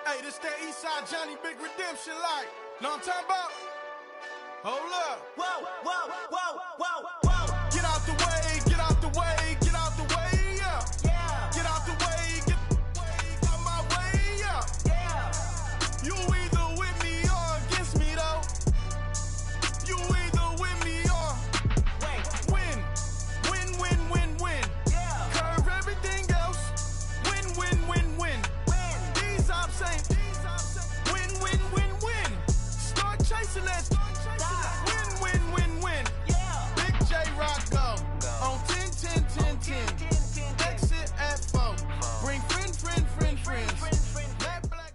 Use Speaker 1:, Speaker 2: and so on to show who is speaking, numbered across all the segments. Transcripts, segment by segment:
Speaker 1: Hey, this that Eastside Johnny Big Redemption like. Know what I'm talking about? Hold up. Whoa, whoa, whoa, whoa, whoa. Get out the way, get out the way, get out the way, yeah. Yeah. Get out the way, get out my way, yeah. Yeah. You either with me or against me, though. You either with me or win. Win, win, win, win. Yeah. Curve everything else. Win, win, win, win. These ops ain't. Win, win, win, win. Start chasing that. Win, win, win, win. Yeah. Big J Rock go. On 10, 10, 10, 10. Exit at 4. Bring friends. Black.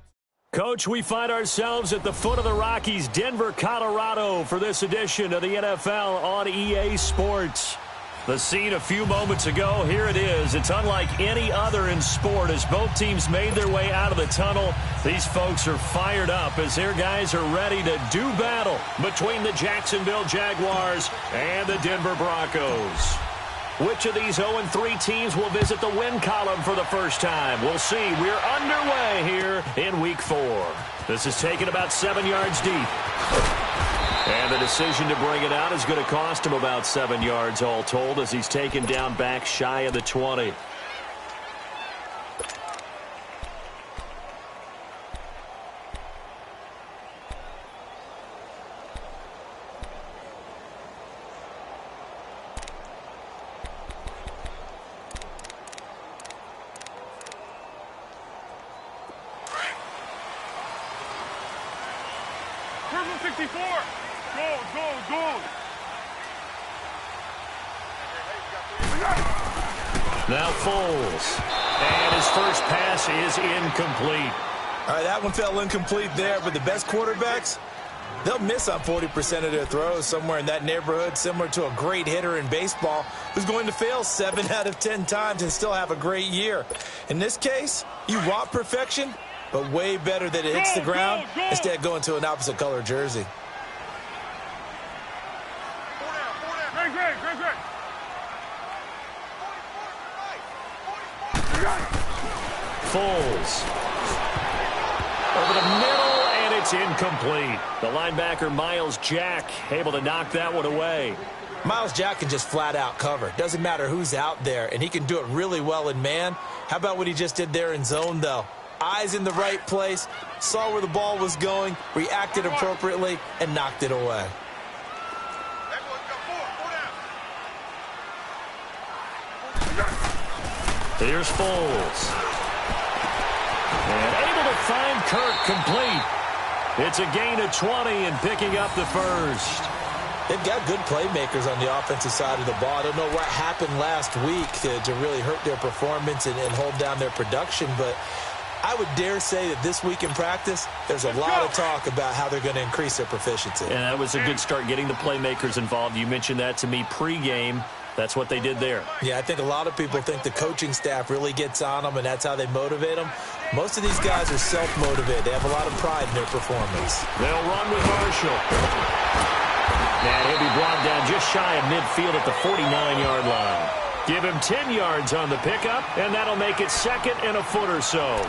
Speaker 2: Coach, we find ourselves at the foot of the Rockies, Denver, Colorado, for this edition of the NFL on EA Sports. The scene a few moments ago, here it is. It's unlike any other in sport as both teams made their way out of the tunnel. These folks are fired up as their guys are ready to do battle between the Jacksonville Jaguars and the Denver Broncos. Which of these 0-3 teams will visit the win column for the first time? We'll see. We're underway here in Week 4. This is taken about 7 yards deep. And the decision to bring it out is going to cost him about 7 yards all told as he's taken down back shy of the 20.
Speaker 3: Purple 64. Go.
Speaker 2: Now Foles. And his first pass is incomplete.
Speaker 4: All right, that one fell incomplete there, but the best quarterbacks, they'll miss on 40% of their throws, somewhere in that neighborhood, similar to a great hitter in baseball who's going to fail 7 out of 10 times and still have a great year. In this case, you want perfection, but way better that it hits the ground instead of going to an opposite color jersey.
Speaker 3: Great.
Speaker 2: Foles. Over the middle, and it's incomplete. The linebacker, Miles Jack, able to knock that one away.
Speaker 4: Miles Jack can just flat out cover. Doesn't matter who's out there, and he can do it really well in man. How about what he just did there in zone, though? Eyes in the right place, saw where the ball was going, reacted appropriately, and knocked it away.
Speaker 2: Here's Foles. And able to find Kirk complete. It's a gain of 20 and picking up the first.
Speaker 4: They've got good playmakers on the offensive side of the ball. I don't know what happened last week to really hurt their performance and hold down their production, but I would dare say that this week in practice, there's a lot of talk about how they're going to increase their proficiency.
Speaker 2: And that was a good start, getting the playmakers involved. You mentioned that to me pregame. That's what they did there.
Speaker 4: Yeah, I think a lot of people think the coaching staff really gets on them, and that's how they motivate them. Most of these guys are self-motivated. They have a lot of pride in their performance.
Speaker 2: They'll run with Marshall. And he'll be brought down just shy of midfield at the 49-yard line. Give him 10 yards on the pickup, and that'll make it second and a foot or so.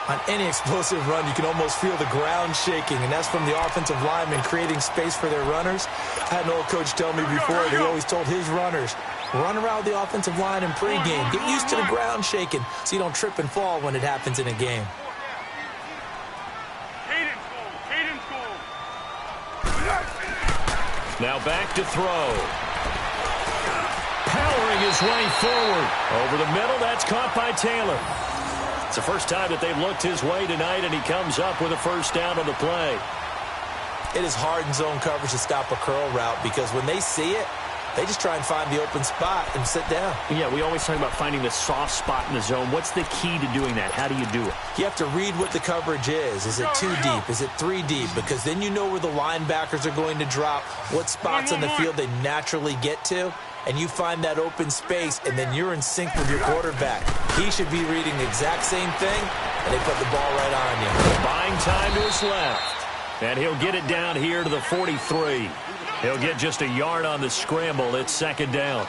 Speaker 4: On any explosive run, you can almost feel the ground shaking, and that's from the offensive linemen creating space for their runners. I had an old coach tell me before that he always told his runners, run around the offensive line in pregame. Get used to the ground shaking so you don't trip and fall when it happens in a game.
Speaker 2: Now back to throw. Powering his way forward. Over the middle, that's caught by Taylor. It's the first time that they've looked his way tonight, and he comes up with a first down on the play.
Speaker 4: It is hard in zone coverage to stop a curl route because when they see it, they just try and find the open spot and sit down.
Speaker 2: Yeah, we always talk about finding the soft spot in the zone. What's the key to doing that? How do you do it?
Speaker 4: You have to read what the coverage is. Is it 2 deep? Is it 3 deep? Because then you know where the linebackers are going to drop, what spots on the field they naturally get to, and you find that open space, and then you're in sync with your quarterback. He should be reading the exact same thing, and they put the ball right on you.
Speaker 2: Buying time to his left. And he'll get it down here to the 43. He'll get just a yard on the scramble. It's second down.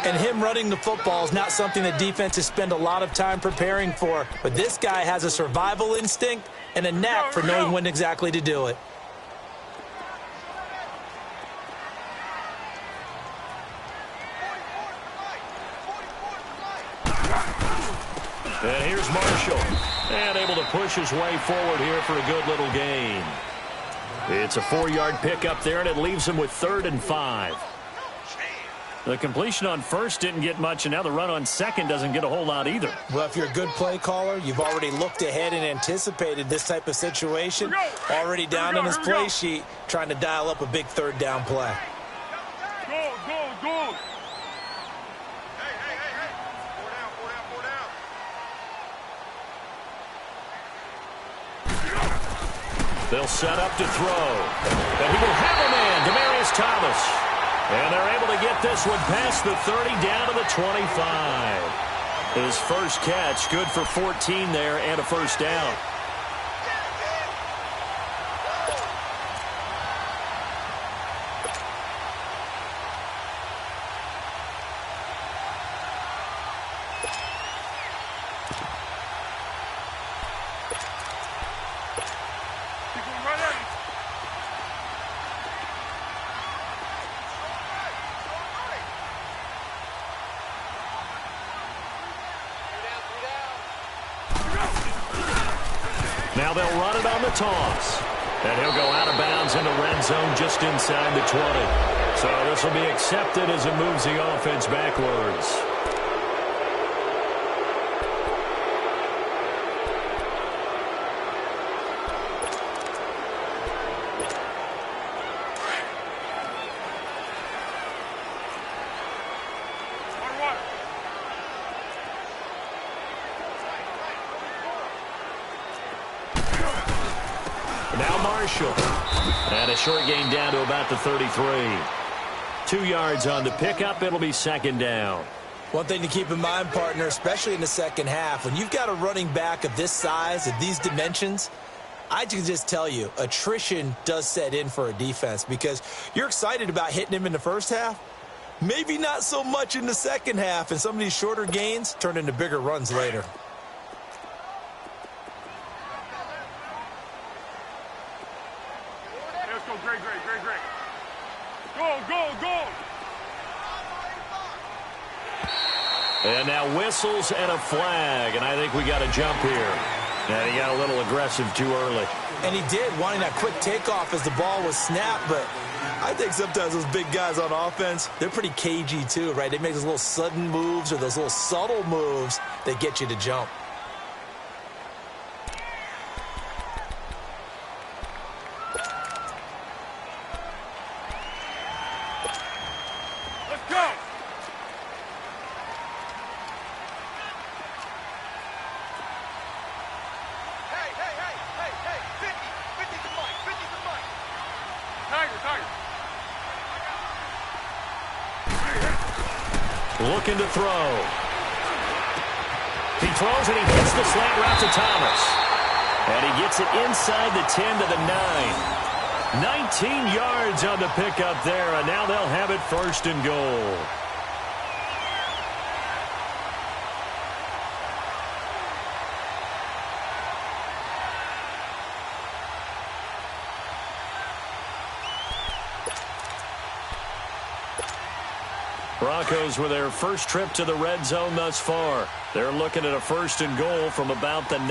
Speaker 4: And him running the football is not something that defenses spend a lot of time preparing for. But this guy has a survival instinct and a knack for knowing when exactly to do it.
Speaker 2: And here's Marshall. And able to push his way forward here for a good little gain. It's a 4-yard pickup there, and it leaves him with 3rd and 5. The completion on first didn't get much, and now the run on second doesn't get a whole lot either.
Speaker 4: Well, if you're a good play caller, you've already looked ahead and anticipated this type of situation. Already down on his play sheet, trying to dial up a big 3rd down play.
Speaker 3: Go, go, go.
Speaker 2: They'll set up to throw. And he will have a man, Demaryius Thomas. And they're able to get this one past the 30 down to the 25. His first catch, good for 14 there and a first down. Now they'll run it on the toss. And he'll go out of bounds in the red zone just inside the 20. So this will be accepted as it moves the offense backwards. Now Marshall. And a short gain down to about the 33. 2 yards on the pickup. It'll be 2nd down.
Speaker 4: One thing to keep in mind, partner, especially in the second half, when you've got a running back of this size, of these dimensions, I can just tell you, attrition does set in for a defense because you're excited about hitting him in the first half. Maybe not so much in the second half, and some of these shorter gains turn into bigger runs later.
Speaker 2: And now whistles and a flag, and I think we got a jump here. And he got a little aggressive too early.
Speaker 4: And he did, wanting that quick takeoff as the ball was snapped, but I think sometimes those big guys on offense, they're pretty cagey too, right? They make those little sudden moves or those little subtle moves that get you to jump.
Speaker 2: Looking to throw. He throws and he hits the slant route to Thomas. And he gets it inside the 10 to the 9. 19 yards on the pickup there, and now they'll have it 1st and goal. Broncos with their first trip to the red zone thus far. They're looking at a 1st and goal from about the 9.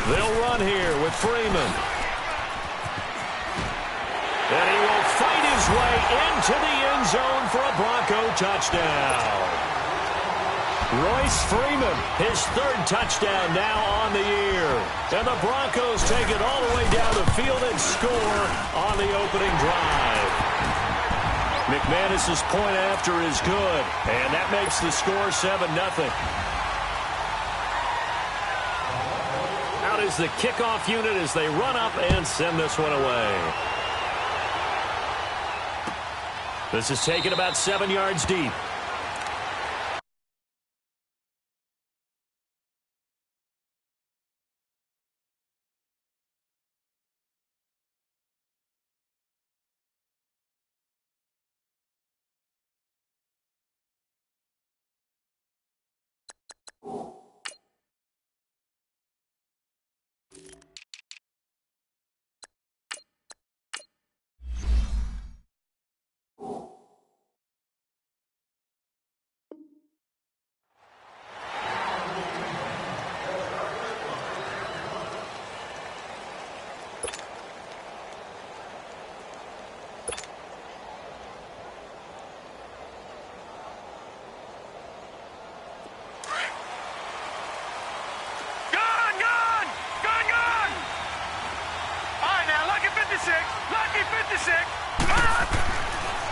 Speaker 2: They'll run here with Freeman. And he will fight his way into the end zone for a Bronco touchdown. Royce Freeman, his 3rd touchdown now on the year. And the Broncos take it all the way down the field and score on the opening drive. McManus's point after is good, and that makes the score 7-0. Out is the kickoff unit as they run up and send this one away. This is taken about 7 yards deep.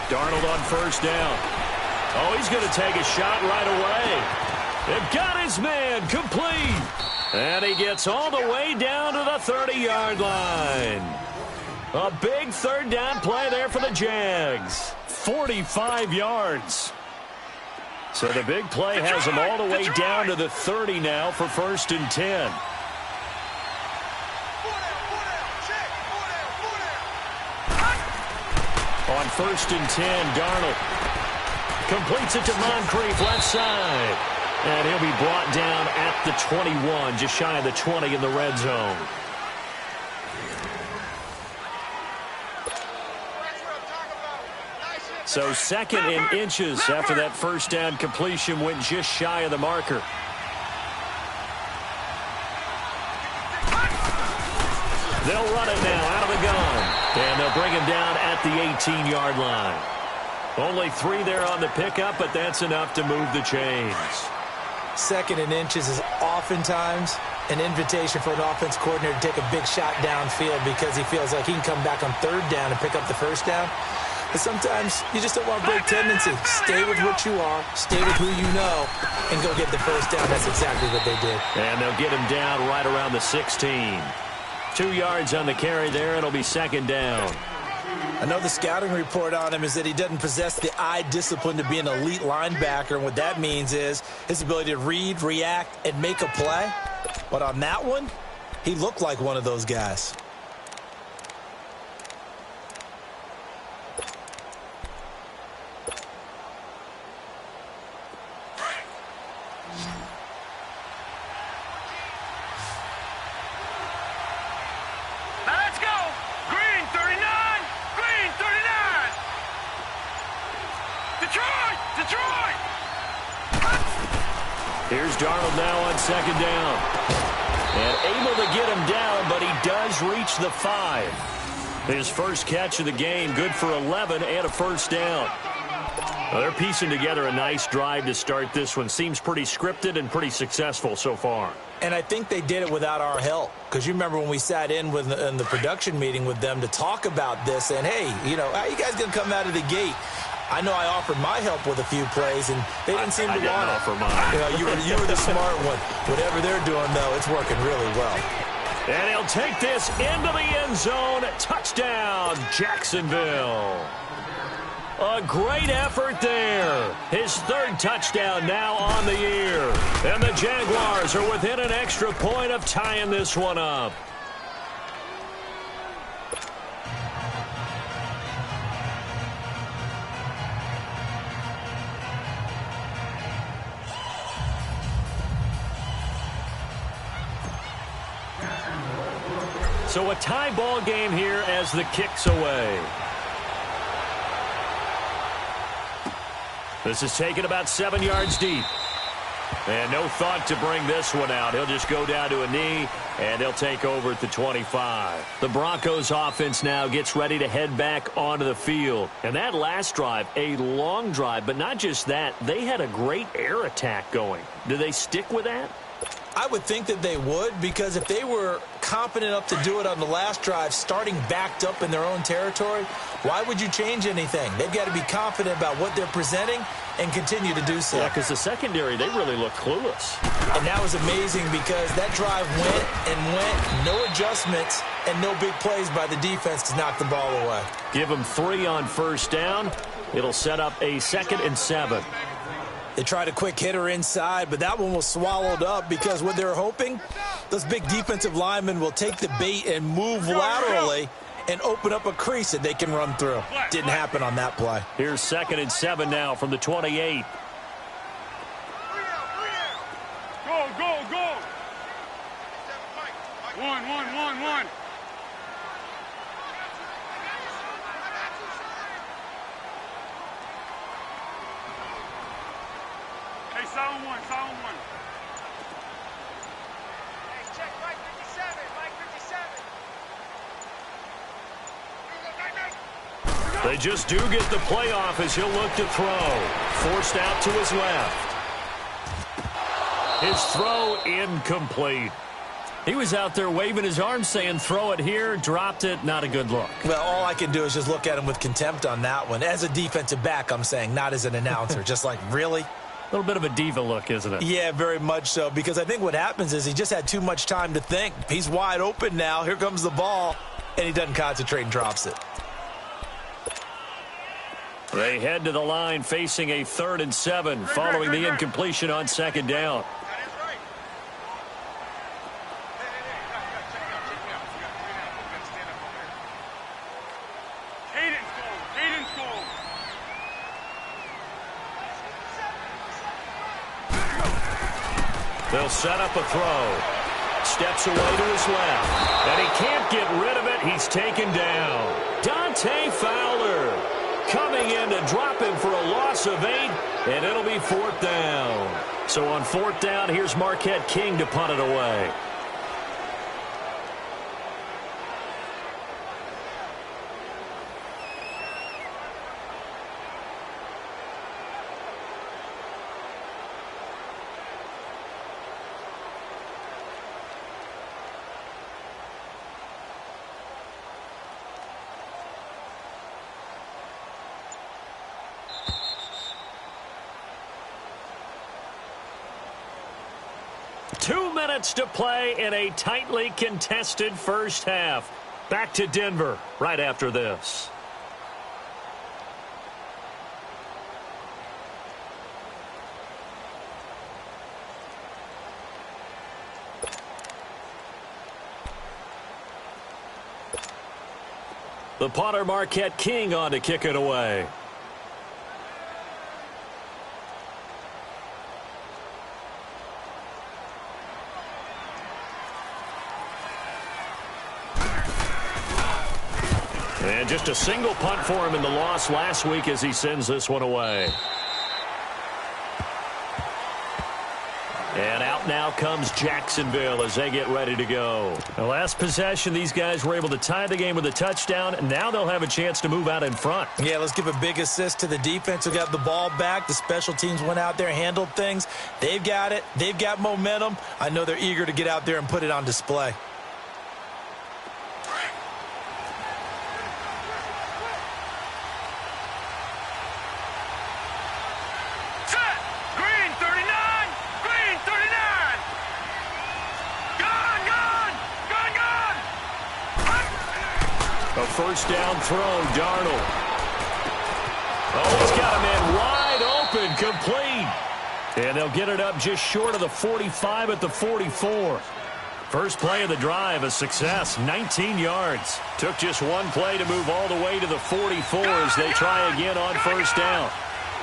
Speaker 2: Darnold on first down. Oh, he's going to take a shot right away. They've got his man complete. And he gets all the way down to the 30-yard line. A big third down play there for the Jags. 45 yards. So the big play has them all the way down to the 30 now for 1st and 10. On 1st and 10, Darnold completes it to Moncrief, left side. And he'll be brought down at the 21, just shy of the 20 in the red zone. So 2nd and inches after that first down completion went just shy of the marker. They'll run it now out of the gun. And they'll bring him down at the 18-yard line. Only 3 there on the pickup, but that's enough to move the chains.
Speaker 4: 2nd and inches is oftentimes an invitation for an offense coordinator to take a big shot downfield because he feels like he can come back on 3rd down and pick up the 1st down. But sometimes you just don't want to break tendency. Stay with what you are, stay with who you know, and go get the 1st down. That's exactly what they did.
Speaker 2: And they'll get him down right around the 16. 2 yards on the carry there. It'll be 2nd down.
Speaker 4: I know the scouting report on him is that he doesn't possess the eye discipline to be an elite linebacker. And what that means is his ability to read, react, and make a play. But on that one, he looked like one of those guys.
Speaker 2: Here's Darnold now on 2nd down. And able to get him down, but he does reach the 5. His first catch of the game, good for 11 and a 1st down. Well, they're piecing together a nice drive to start this one. Seems pretty scripted and pretty successful so far.
Speaker 4: And I think they did it without our help. Because you remember when we sat in the production meeting with them to talk about this, and hey, how you guys going to come out of the gate? I know I offered my help with a few plays, and they didn't seem to want it.
Speaker 2: I didn't offer mine.
Speaker 4: You were the smart one. Whatever they're doing, though, it's working really well.
Speaker 2: And he'll take this into the end zone. Touchdown, Jacksonville. A great effort there. His 3rd touchdown now on the year. And the Jaguars are within an extra point of tying this one up. So a tie ball game here as the kick's away. This is taken about 7 yards deep. And no thought to bring this one out. He'll just go down to a knee, and he'll take over at the 25. The Broncos offense now gets ready to head back onto the field. And that last drive, a long drive, but not just that. They had a great air attack going. Do they stick with that?
Speaker 4: I would think that they would, because if they were competent enough to do it on the last drive, starting backed up in their own territory, why would you change anything? They've got to be confident about what they're presenting and continue to do so.
Speaker 2: Yeah, because the secondary, they really look clueless.
Speaker 4: And that was amazing because that drive went and went, no adjustments, and no big plays by the defense to knock the ball away.
Speaker 2: Give them 3 on 1st down. It'll set up a 2nd and 7.
Speaker 4: They tried a quick hitter inside, but that one was swallowed up because what they're hoping, those big defensive linemen will take the bait and move laterally and open up a crease that they can run through. Didn't happen on that play.
Speaker 2: Here's 2nd and 7 now from the 28.
Speaker 3: Go, Go, go, go. One. Hey, silent one.
Speaker 5: Hey, check Mike 57, Mike 57.
Speaker 2: They just do get the playoff as he'll look to throw. Forced out to his left. His throw incomplete. He was out there waving his arms saying, throw it here, dropped it, not a good look.
Speaker 4: Well, all I can do is just look at him with contempt on that one. As a defensive back, I'm saying, not as an announcer. Just like, really?
Speaker 2: A little bit of a diva look, isn't it?
Speaker 4: Yeah, very much so, because I think what happens is he just had too much time to think. He's wide open now. Here comes the ball, and he doesn't concentrate and drops it.
Speaker 2: They head to the line facing a 3rd and 7 following the incompletion on 2nd down. They'll set up a throw. Steps away to his left. And he can't get rid of it. He's taken down. Dante Fowler coming in to drop him for a loss of 8. And it'll be 4th down. So on 4th down, here's Marquette King to punt it away. To play in a tightly contested first half. Back to Denver right after this. The punter Marquette King on to kick it away. And just a single punt for him in the loss last week as he sends this one away. And out now comes Jacksonville as they get ready to go. The last possession, these guys were able to tie the game with a touchdown, and now they'll have a chance to move out in front. Yeah, let's give a big assist to the defense who got the ball back. The special teams went out there, handled things. They've got it. They've got momentum. I know they're eager to get out there and put it on display. First down throw, Darnold. Oh, he's got him in wide open, complete. And they'll get it up just short of the 45 at the 44. First play of the drive, a success, 19 yards. Took just one play to move all the way to the 44 as they try again on first down.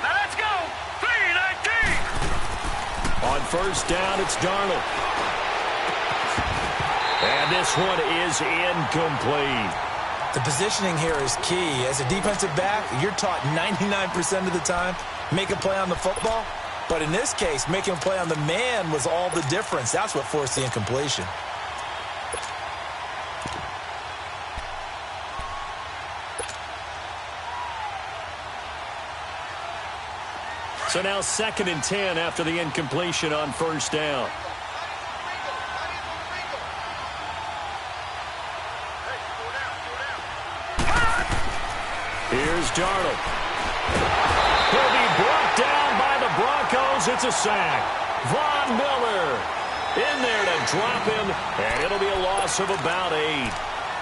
Speaker 3: Now let's go. 3-19.
Speaker 2: On first down, it's Darnold. And this one is incomplete.
Speaker 4: The positioning here is key. As a defensive back, you're taught 99% of the time, make a play on the football. But in this case, making a play on the man was all the difference. That's what forced the incompletion.
Speaker 2: So now 2nd and 10 after the incompletion on first down. Here's Darnold. He'll be brought down by the Broncos. It's a sack. Von Miller in there to drop him, and it'll be a loss of about 8.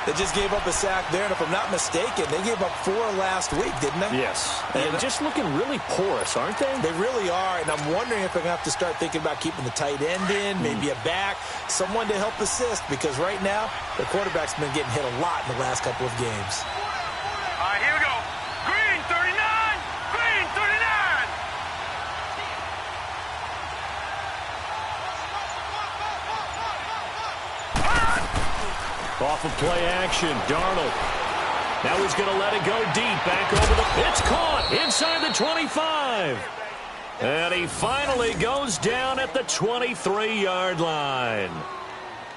Speaker 4: They just gave up a sack there, and if I'm not mistaken, they gave up 4 last week, didn't they?
Speaker 2: Yes. And just looking really porous, aren't they?
Speaker 4: They really are, and I'm wondering if they're going to have to start thinking about keeping the tight end in, maybe a back, someone to help assist, because right now, the quarterback's been getting hit a lot in the last couple of games.
Speaker 3: All right, here we go. Green 39. Green 39.
Speaker 2: Off of play action, Darnold. Now he's going to let it go deep. Back over the... It's caught inside the 25. And he finally goes down at the 23-yard line.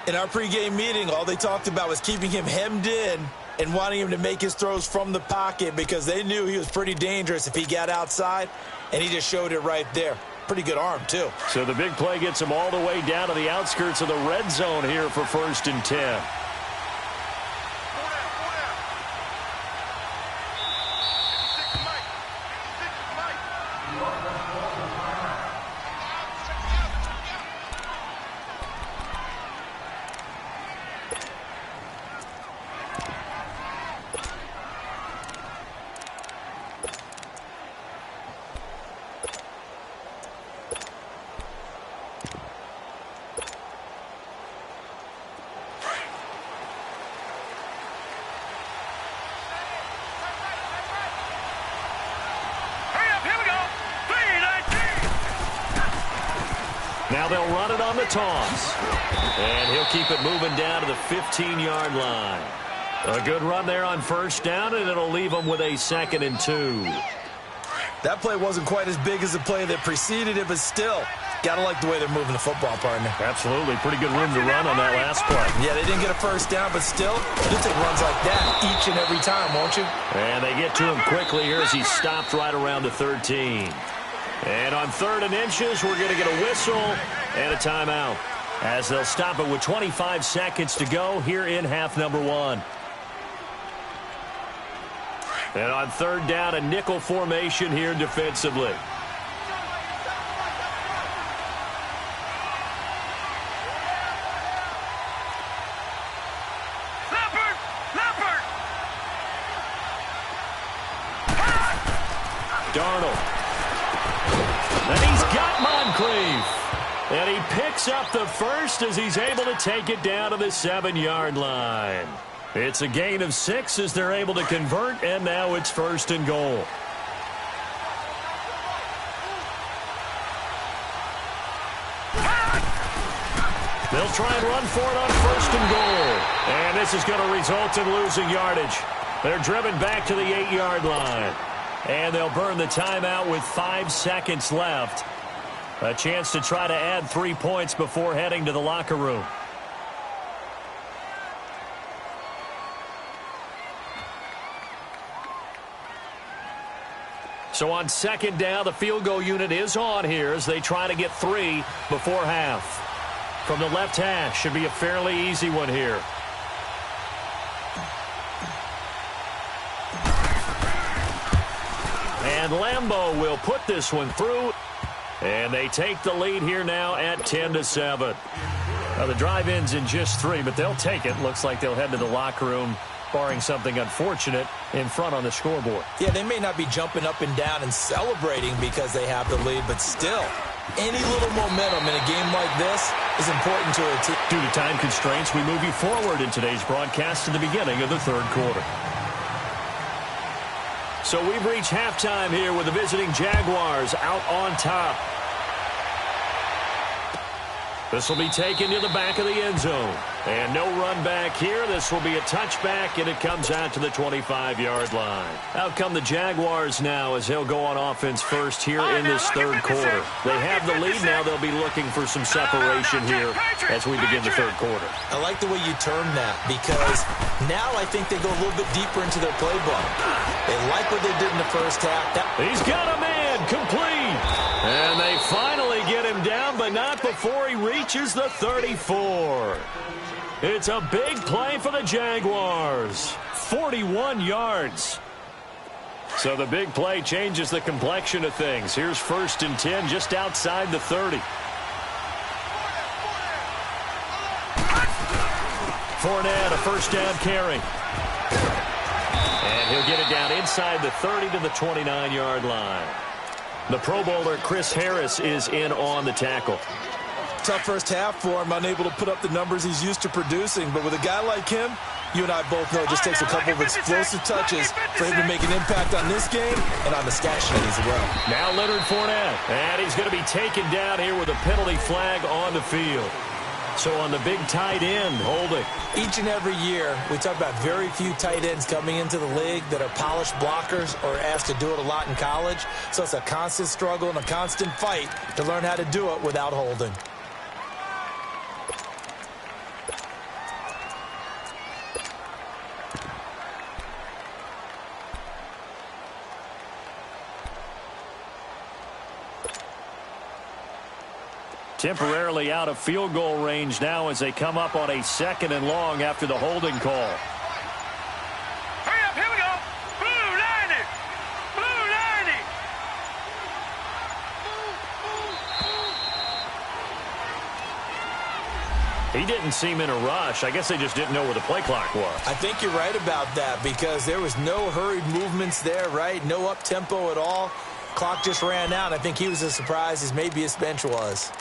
Speaker 4: In our pregame meeting, all they talked about was keeping him hemmed in and wanting him to make his throws from the pocket because they knew he was pretty dangerous if he got outside, and he just showed it right there. Pretty good arm, too.
Speaker 2: So the big play gets him all the way down to the outskirts of the red zone here for 1st and 10. Now they'll run it on the toss. And he'll keep it moving down to the 15-yard line. A good run there on 1st down, and it'll leave them with a 2nd and 2.
Speaker 4: That play wasn't quite as big as the play that preceded it, but still, got to like the way they're moving the football, partner.
Speaker 2: Absolutely. Pretty good room to run on that last play.
Speaker 4: Yeah, they didn't get a 1st down, but still, you'll take runs like that each and every time, won't you?
Speaker 2: And they get to him quickly here as he stopped right around the 13. And on 3rd and inches, we're going to get a whistle and a timeout as they'll stop it with 25 seconds to go here in half number 1. And on 3rd down, a nickel formation here defensively. Darnold. And he's got Moncrief. And he picks up the first as he's able to take it down to the 7-yard line. It's a gain of 6 as they're able to convert, and now it's 1st and goal. They'll try and run for it on 1st and goal. And this is going to result in losing yardage. They're driven back to the 8-yard line. And they'll burn the timeout with 5 seconds left. A chance to try to add 3 points before heading to the locker room. So on 2nd down, the field goal unit is on here as they try to get 3 before half. From the left hash, should be a fairly easy one here. And Lambeau will put this one through. And they take the lead here now at 10-7. Now the drive ends in just 3, but they'll take it. Looks like they'll head to the locker room, barring something unfortunate, in front on the scoreboard.
Speaker 4: Yeah, they may not be jumping up and down and celebrating because they have the lead, but still, any little momentum in a game like this is important to a team.
Speaker 2: Due to time constraints, we move you forward in today's broadcast to the beginning of the 3rd quarter. So we've reached halftime here with the visiting Jaguars out on top. This will be taken to the back of the end zone. And no run back here. This will be a touchback, and it comes out to the 25-yard line. Out come the Jaguars now as they'll go on offense first here in this 3rd quarter. They have the lead now. They'll be looking for some separation here as we begin the 3rd quarter.
Speaker 4: I like the way you term that because now I think they go a little bit deeper into their playbook. They like what they did in the 1st half.
Speaker 2: He's got a man complete. And they finally get him down, but not before he reaches the 34. It's a big play for the Jaguars. 41 yards. So the big play changes the complexion of things. Here's 1st and 10 just outside the 30. Fournette, a 1st down carry. And he'll get it down inside the 30 to the 29-yard line. The Pro Bowler Chris Harris is in on the tackle.
Speaker 4: Tough 1st half for him, unable to put up the numbers he's used to producing. But with a guy like him, you and I both know it just takes a couple of explosive touches for him to make an impact on this game and on the stat sheet as well.
Speaker 2: Now Leonard Fournette, and he's going to be taken down here with a penalty flag on the field. So on the big tight end, holding.
Speaker 4: Each and every year, we talk about very few tight ends coming into the league that are polished blockers or asked to do it a lot in college. So it's a constant struggle and a constant fight to learn how to do it without holding.
Speaker 2: Temporarily out of field goal range now as they come up on a 2nd and long after the holding call.
Speaker 3: Hurry up, here we go. Blue 90. Blue 90.
Speaker 2: He didn't seem in a rush. I guess they just didn't know where the play clock was.
Speaker 4: I think you're right about that because there was no hurried movements there, right? No up-tempo at all. Clock just ran out. I think he was as surprised as maybe his bench was.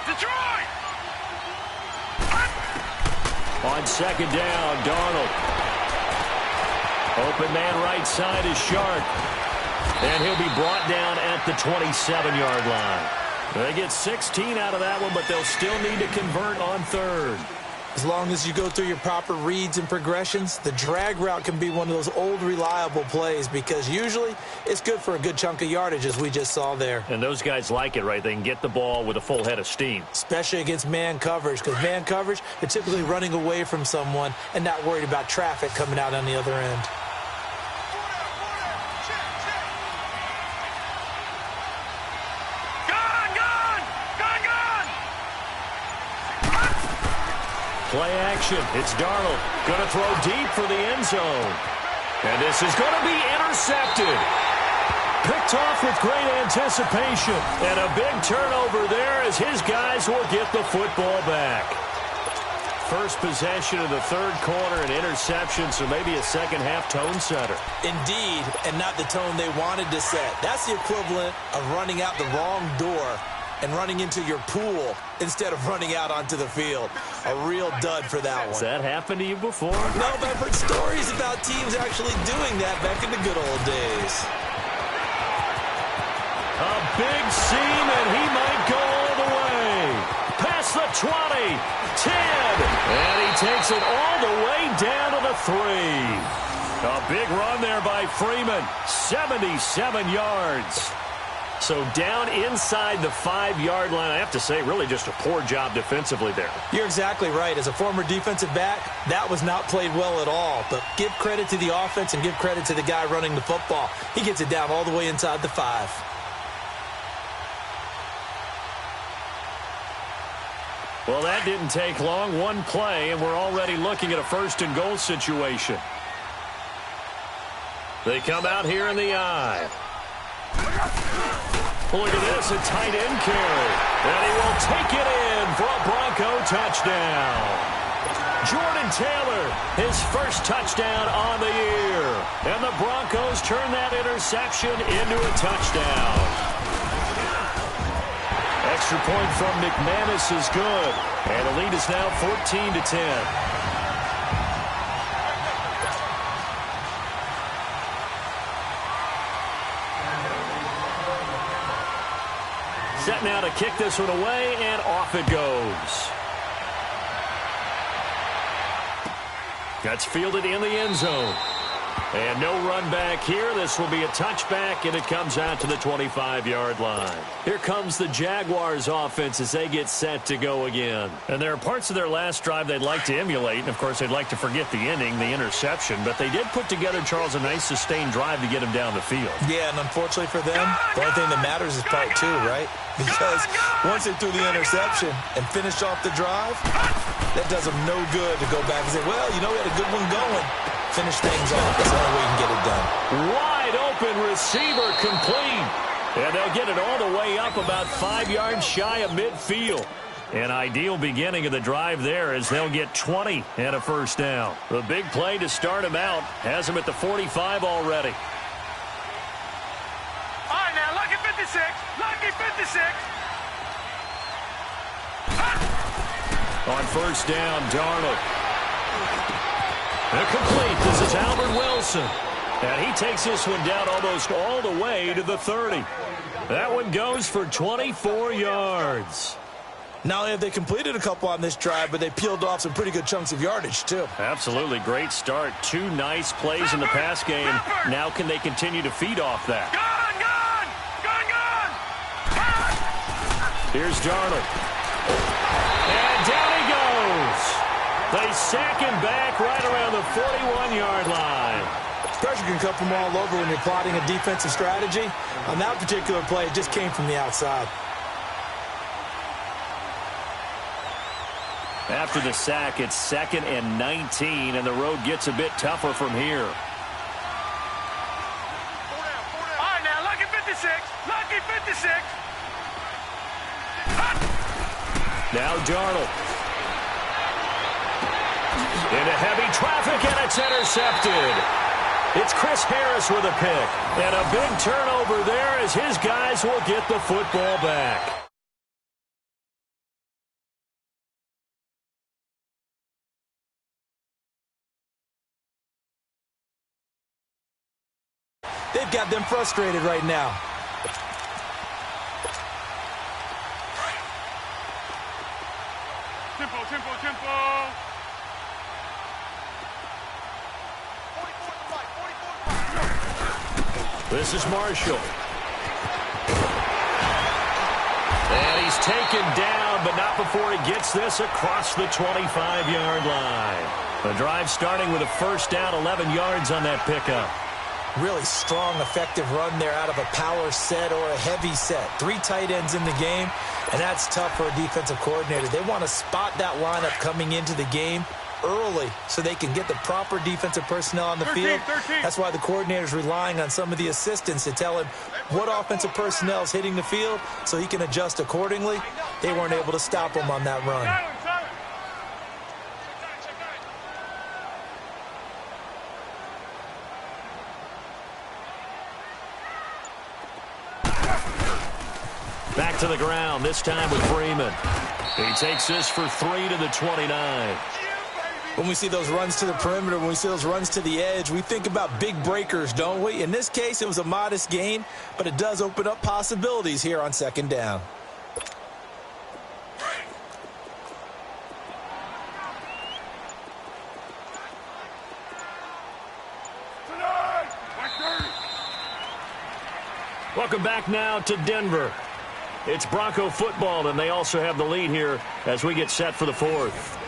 Speaker 3: Detroit!
Speaker 2: On 2nd down, Darnold. Open man right side is Sharp. And he'll be brought down at the 27-yard line. They get 16 out of that one, but they'll still need to convert on 3rd.
Speaker 4: As long as you go through your proper reads and progressions, the drag route can be one of those old reliable plays because usually it's good for a good chunk of yardage as we just saw there.
Speaker 2: And those guys like it, right? They can get the ball with a full head of steam.
Speaker 4: Especially against man coverage because man coverage, they're typically running away from someone and not worried about traffic coming out on the other end.
Speaker 2: Play action. It's Darnold. Going to throw deep for the end zone. And this is going to be intercepted. Picked off with great anticipation. And a big turnover there as his guys will get the football back. First possession of the 3rd quarter, an interception, so maybe a second-half tone setter.
Speaker 4: Indeed, and not the tone they wanted to set. That's the equivalent of running out the wrong door and running into your pool instead of running out onto the field. A real dud for that one.
Speaker 2: Has that happened to you before?
Speaker 4: No, but I've heard stories about teams actually doing that back in the good old days.
Speaker 2: A big seam, and he might go all the way. Past the 20, 10, and he takes it all the way down to the 3. A big run there by Freeman, 77 yards. So down inside the 5-yard line. I have to say, really just a poor job defensively there.
Speaker 4: You're exactly right. As a former defensive back, that was not played well at all. But give credit to the offense and give credit to the guy running the football. He gets it down all the way inside the 5.
Speaker 2: Well, that didn't take long. One play, and we're already looking at a 1st and goal situation. They come out here in the I. Look at this, a tight end carry. And he will take it in for a Bronco touchdown. Jordan Taylor, his first touchdown on the year. And the Broncos turn that interception into a touchdown. Extra point from McManus is good. And the lead is now 14-10. Set now to kick this one away, and off it goes. That's fielded in the end zone. And no run back here. This will be a touchback, and it comes out to the 25-yard line. Here comes the Jaguars offense as they get set to go again. And there are parts of their last drive they'd like to emulate. And, of course, they'd like to forget the inning, the interception. But they did put together, Charles, a nice sustained drive to get him down the field.
Speaker 4: Yeah, and unfortunately for them, the only thing that matters is part 2, right? Because once they threw the interception and finished off the drive, that does them no good to go back and say, well, you know, we had a good one going. Finish things off. That's the only way you can get it done.
Speaker 2: Wide open receiver complete. And they'll get it all the way up about 5 yards shy of midfield. An ideal beginning of the drive there as they'll get 20 and a first down. The big play to start him out has him at the 45 already.
Speaker 3: All right, now, lucky 56. Lucky 56.
Speaker 2: On first down, Darnold. Complete. This is Albert Wilson. And he takes this one down almost all the way to the 30. That one goes for 24 yards.
Speaker 4: Not only have they completed a couple on this drive, but they peeled off some pretty good chunks of yardage, too.
Speaker 2: Absolutely. Great start. 2 nice plays in the pass game. Now can they continue to feed off that?
Speaker 3: Gone, gone, gone, gone.
Speaker 2: Here's Darnold. And down he goes. They sack him back right around the 41-yard line.
Speaker 4: Pressure can come from all over when you're plotting a defensive strategy. On that particular play, it just came from the outside.
Speaker 2: After the sack, it's 2nd and 19, and the road gets a bit tougher from here.
Speaker 3: All right, now, lucky 56. Lucky 56.
Speaker 2: Now Darnold. Into heavy traffic, and it's intercepted. It's Chris Harris with a pick. And a big turnover there as his guys will get the football back.
Speaker 4: They've got them frustrated right now.
Speaker 3: Tempo, tempo, tempo.
Speaker 2: This is Marshall. And he's taken down, but not before he gets this across the 25-yard line. The drive starting with a first down, 11 yards on that pickup.
Speaker 4: Really strong, effective run there out of a power set or a heavy set. 3 tight ends in the game, and that's tough for a defensive coordinator. They want to spot that lineup coming into the game early so they can get the proper defensive personnel on the field.
Speaker 3: 13.
Speaker 4: That's why the coordinator's relying on some of the assistants to tell him what offensive personnel is hitting the field so he can adjust accordingly. They weren't able to stop him on that run.
Speaker 2: Back to the ground, this time with Freeman. He takes this for 3 to the 29.
Speaker 4: When we see those runs to the perimeter, when we see those runs to the edge, we think about big breakers, don't we? In this case, it was a modest gain, but it does open up possibilities here on second down.
Speaker 2: Welcome back now to Denver. It's Bronco football, and they also have the lead here as we get set for the 4th.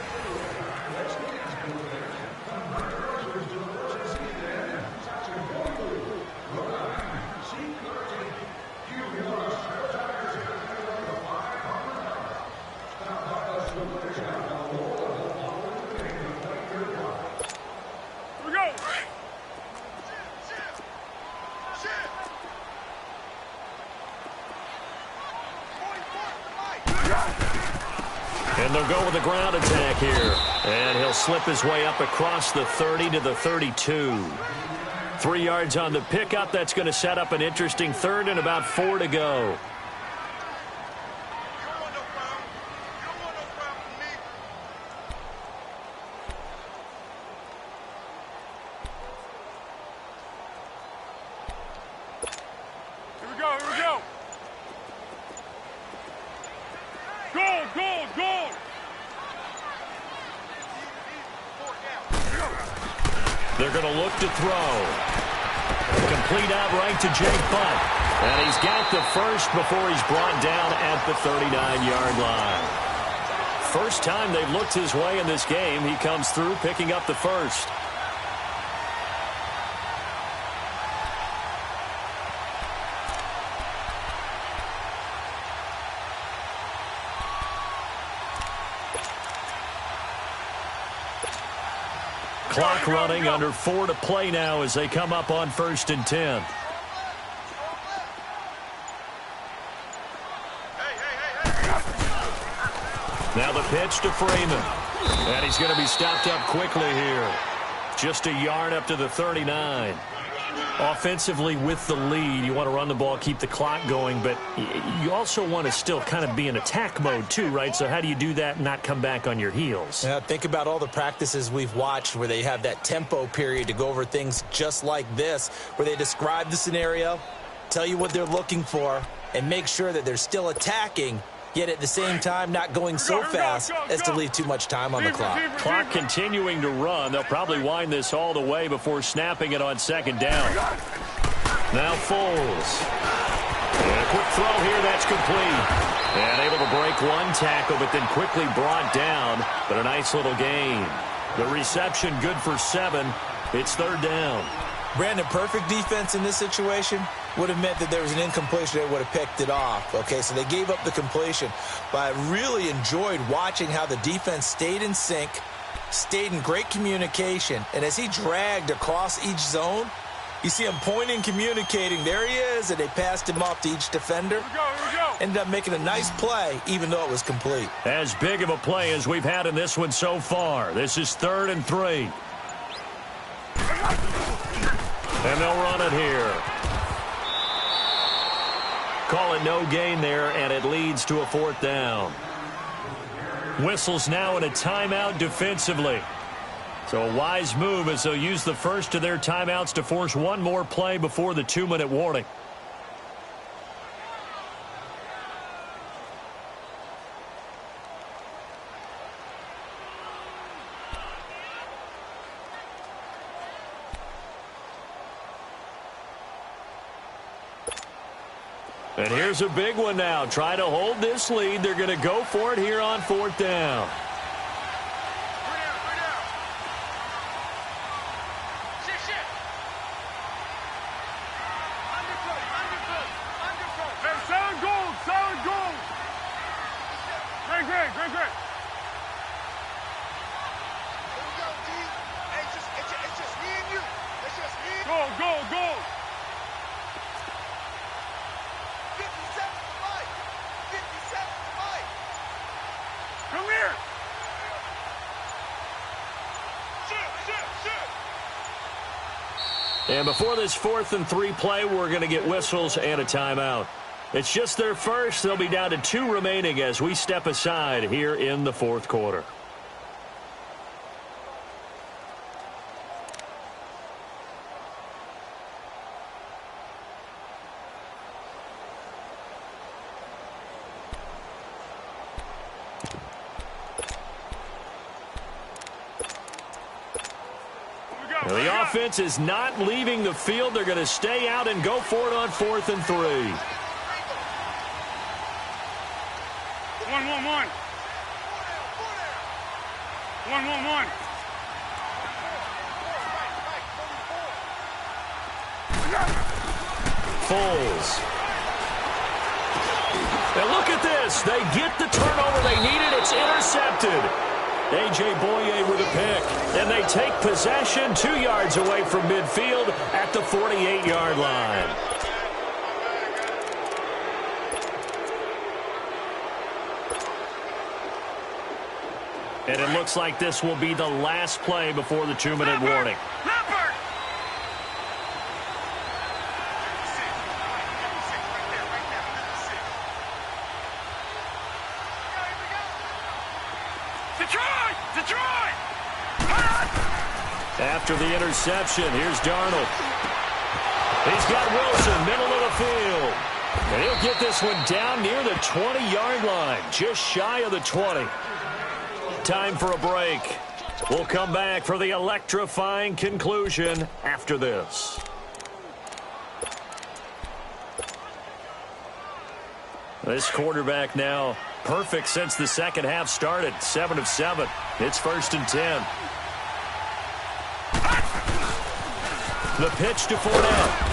Speaker 2: And they'll go with a ground attack here. And he'll slip his way up across the 30 to the 32. 3 yards on the pickup. That's going to set up an interesting 3rd and about 4 to go.
Speaker 3: Here we go, here we go. Goal, goal, goal.
Speaker 2: They're going to look to throw. Complete out right to Jake Butt. And he's got the first before he's brought down at the 39-yard line. First time they've looked his way in this game, he comes through picking up the first. Clock running, under 4 to play now as they come up on 1st and 10. Now the pitch to Freeman. And he's going to be stopped up quickly here. Just a yard up to the 39. Offensively with the lead, you want to run the ball, keep the clock going, but you also want to still kind of be in attack mode too, right? So how do you do that and not come back on your heels?
Speaker 4: Yeah, think about all the practices we've watched where they have that tempo period to go over things just like this, where they describe the scenario, tell you what they're looking for, and make sure that they're still attacking, yet at the same time not going so fast as to leave too much time on the clock.
Speaker 2: Clock continuing to run. They'll probably wind this all the way before snapping it on second down. Now Foles. And a quick throw here, that's complete. And able to break one tackle, but then quickly brought down. But a nice little gain. The reception good for 7. It's third down.
Speaker 4: Brandon, perfect defense in this situation would have meant that there was an incompletion. They would have picked it off. Okay, so they gave up the completion. But I really enjoyed watching how the defense stayed in sync, stayed in great communication. And as he dragged across each zone, you see him pointing, communicating. There he is, and they passed him off to each defender.
Speaker 3: Here we go.
Speaker 4: Ended up making a nice play, even though it was complete.
Speaker 2: As big of a play as we've had in this one so far. This is 3rd and 3. And they'll run it here. Call it no gain there, and it leads to a 4th down. Whistles now in a timeout defensively. So a wise move as they'll use the first of their timeouts to force one more play before the 2-minute warning. And here's a big one now. Try to hold this lead. They're going to go for it here on 4th down.
Speaker 3: Great.
Speaker 5: It's just me and you. It's just me and you.
Speaker 3: Go.
Speaker 5: 57 to Mike. 57 to Mike.
Speaker 3: Come here. Shoot.
Speaker 2: And before this 4th and 3 play, we're going to get whistles and a timeout. It's just their first. They'll be down to 2 remaining as we step aside here in the 4th quarter. The offense is not leaving the field. They're going to stay out and go for it on 4th and 3.
Speaker 3: 1-1-1. 1-1-1.
Speaker 2: Foles. And look at this. They get the turnover they needed. It's intercepted. A.J. Boye with a pick. And they take possession 2 yards away from midfield at the 48-yard line. And it looks like this will be the last play before the 2-minute warning.
Speaker 3: Detroit!
Speaker 2: After the interception, here's Darnold. He's got Wilson, middle of the field. And he'll get this one down near the 20-yard line, just shy of the 20. Time for a break. We'll come back for the electrifying conclusion after this. This quarterback now perfect since the second half started. 7 of 7. It's 1st and 10. The pitch to Fournette.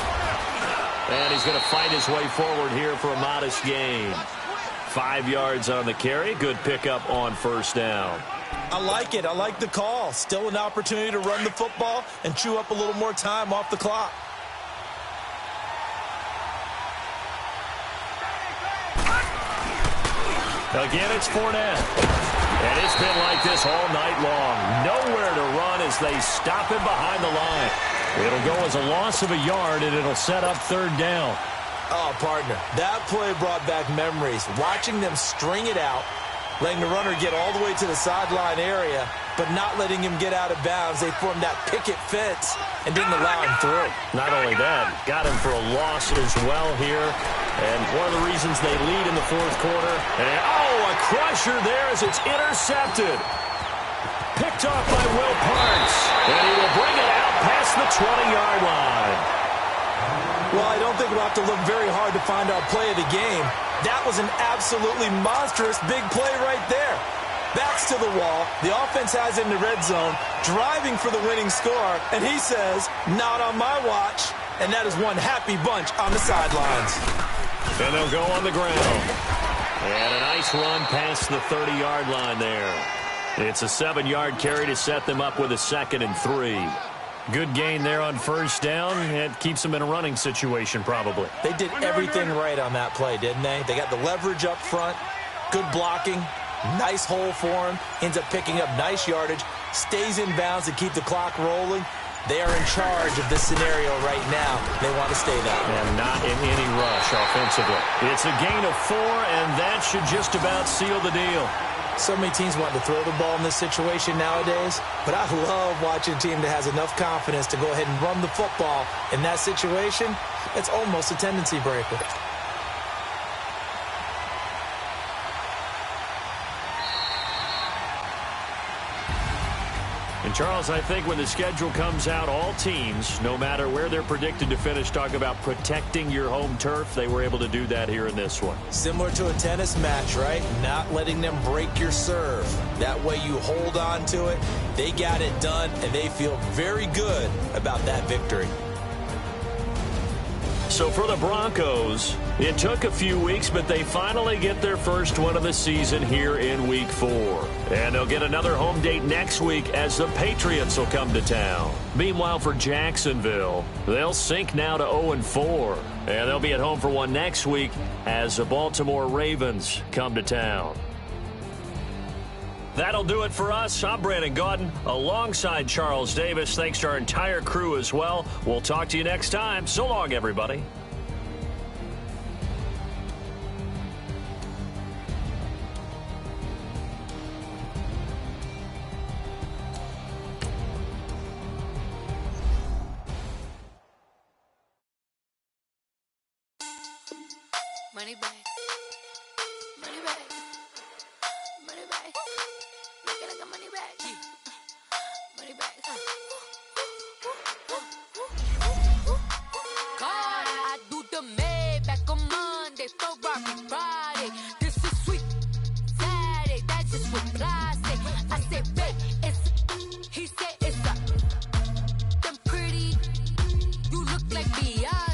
Speaker 2: And he's going to fight his way forward here for a modest gain. 5 yards on the carry. Good pickup on 1st down.
Speaker 4: I like it. I like the call. Still an opportunity to run the football and chew up a little more time off the clock.
Speaker 2: Again, it's Fournette. And it's been like this all night long. Nowhere to run as they stop him behind the line. It'll go as a loss of a yard, and it'll set up third down.
Speaker 4: Oh, partner, that play brought back memories. Watching them string it out, letting the runner get all the way to the sideline area, but not letting him get out of bounds. They formed that picket fence and didn't allow him through.
Speaker 2: Not only that, got him for a loss as well here. And one of the reasons they lead in the fourth quarter. And, a crusher there as it's intercepted. Picked off by Will Parks. And he will bring it out past the 20-yard line.
Speaker 4: Well, I don't think we'll have to look very hard to find our play of the game. That was an absolutely monstrous big play right there. Backs to the wall. The offense has him in the red zone, driving for the winning score. And he says, not on my watch. And that is one happy bunch on the sidelines.
Speaker 2: And they'll go on the ground. And a nice run past the 30-yard line there. It's a 7-yard carry to set them up with a 2nd and 3. Good gain there on first down. It keeps them in a running situation probably.
Speaker 4: They did everything right on that play, didn't they? They got the leverage up front, good blocking, nice hole for him, ends up picking up nice yardage, stays in bounds to keep the clock rolling. They are in charge of this scenario right now. They want to stay that way.
Speaker 2: And not in any rush offensively. It's a gain of 4, and that should just about seal the deal.
Speaker 4: So many teams want to throw the ball in this situation nowadays, but I love watching a team that has enough confidence to go ahead and run the football in that situation. It's almost a tendency breaker.
Speaker 2: And, Charles, I think when the schedule comes out, all teams, no matter where they're predicted to finish, talk about protecting your home turf. They were able to do that here in this one.
Speaker 4: Similar to a tennis match, right? Not letting them break your serve. That way you hold on to it. They got it done, and they feel very good about that victory.
Speaker 2: So for the Broncos, it took a few weeks, but they finally get their first win of the season here in Week 4. And they'll get another home date next week as the Patriots will come to town. Meanwhile, for Jacksonville, they'll sink now to 0-4. And they'll be at home for one next week as the Baltimore Ravens come to town. That'll do it for us. I'm Brandon Gaudin alongside Charles Davis. Thanks to our entire crew as well. We'll talk to you next time. So long, everybody.
Speaker 6: Money back. Money back. Money back. Make it like a money back. Money back. God, I do the Maybach on Monday, Ferrari Friday. This is sweet Saturday. That's just with plastic. I said, babe, it's. He said it's a. Them pretty. You look like Beyonce.